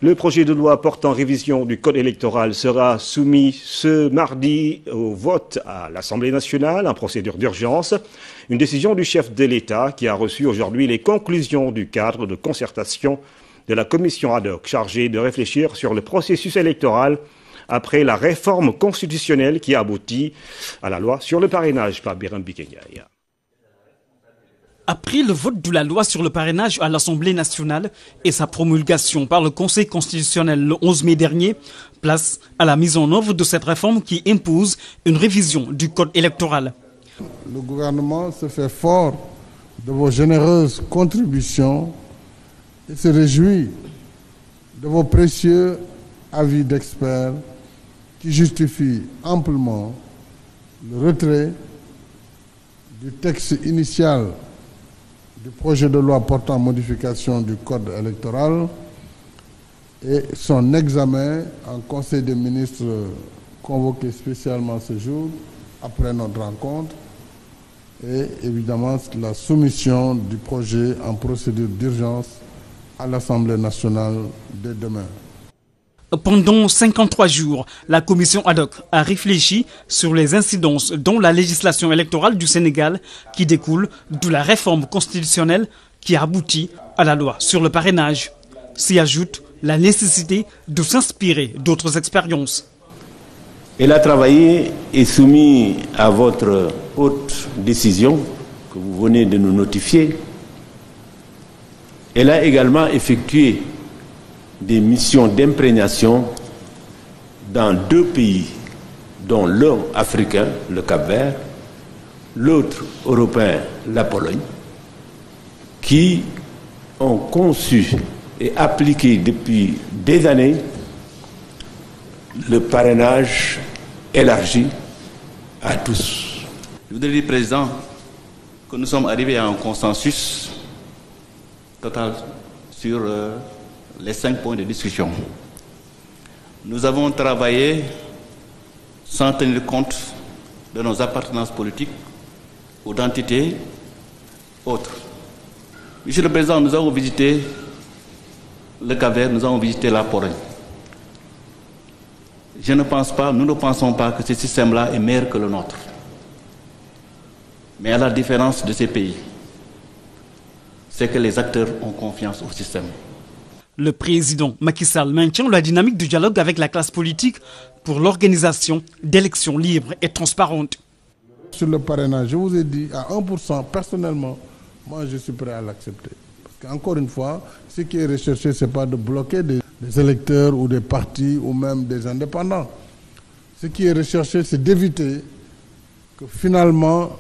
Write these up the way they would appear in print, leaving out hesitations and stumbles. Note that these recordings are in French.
Le projet de loi portant révision du code électoral sera soumis ce mardi au vote à l'Assemblée nationale en procédure d'urgence. Une décision du chef de l'État qui a reçu aujourd'hui les conclusions du cadre de concertation de la commission ad hoc chargée de réfléchir sur le processus électoral après la réforme constitutionnelle qui aboutit à la loi sur le parrainage par Biram Bikenyai. Après le vote de la loi sur le parrainage à l'Assemblée nationale et sa promulgation par le Conseil constitutionnel le 11 mai dernier, place à la mise en œuvre de cette réforme qui impose une révision du code électoral. Le gouvernement se fait fort de vos généreuses contributions et se réjouit de vos précieux avis d'experts qui justifient amplement le retrait du texte initial du projet de loi portant modification du code électoral et son examen en Conseil des ministres convoqué spécialement ce jour après notre rencontre et évidemment la soumission du projet en procédure d'urgence à l'Assemblée nationale dès demain. Pendant 53 jours, la commission ad hoc a réfléchi sur les incidences dans la législation électorale du Sénégal qui découle de la réforme constitutionnelle qui aboutit à la loi sur le parrainage. S'y ajoute la nécessité de s'inspirer d'autres expériences. Elle a travaillé et soumis à votre haute décision que vous venez de nous notifier. Elle a également effectué des missions d'imprégnation dans 2 pays, dont l'un africain, le Cap-Vert, l'autre européen, la Pologne, qui ont conçu et appliqué depuis des années le parrainage élargi à tous. Je voudrais dire, Président, que nous sommes arrivés à un consensus total sur les 5 points de discussion. Nous avons travaillé sans tenir compte de nos appartenances politiques ou d'entités autres. Monsieur le Président, nous avons visité le Cap-Vert, nous avons visité la Pologne. Nous ne pensons pas que ce système-là est meilleur que le nôtre. Mais à la différence de ces pays, c'est que les acteurs ont confiance au système. Le président Macky Sall maintient la dynamique du dialogue avec la classe politique pour l'organisation d'élections libres et transparentes. Sur le parrainage, je vous ai dit à 1%, personnellement, moi je suis prêt à l'accepter. Parce qu'encore une fois, ce qui est recherché, ce n'est pas de bloquer des électeurs ou des partis ou même des indépendants. Ce qui est recherché, c'est d'éviter que finalement,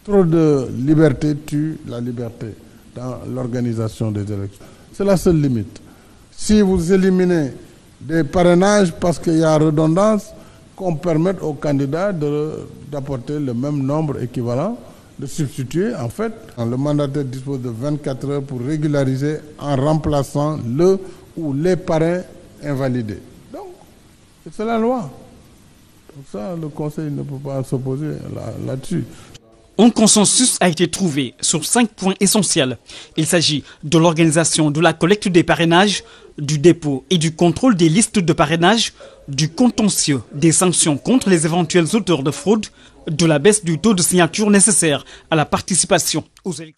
trop de liberté tue la liberté dans l'organisation des élections. C'est la seule limite. Si vous éliminez des parrainages parce qu'il y a redondance, qu'on permette aux candidats d'apporter le même nombre équivalent, de substituer en fait. Le mandataire dispose de 24 heures pour régulariser en remplaçant le ou les parrains invalidés. Donc, c'est la loi. Donc ça, le Conseil ne peut pas s'opposer là-dessus. Un consensus a été trouvé sur 5 points essentiels. Il s'agit de l'organisation de la collecte des parrainages, du dépôt et du contrôle des listes de parrainage, du contentieux des sanctions contre les éventuels auteurs de fraude, de la baisse du taux de signature nécessaire à la participation aux élections.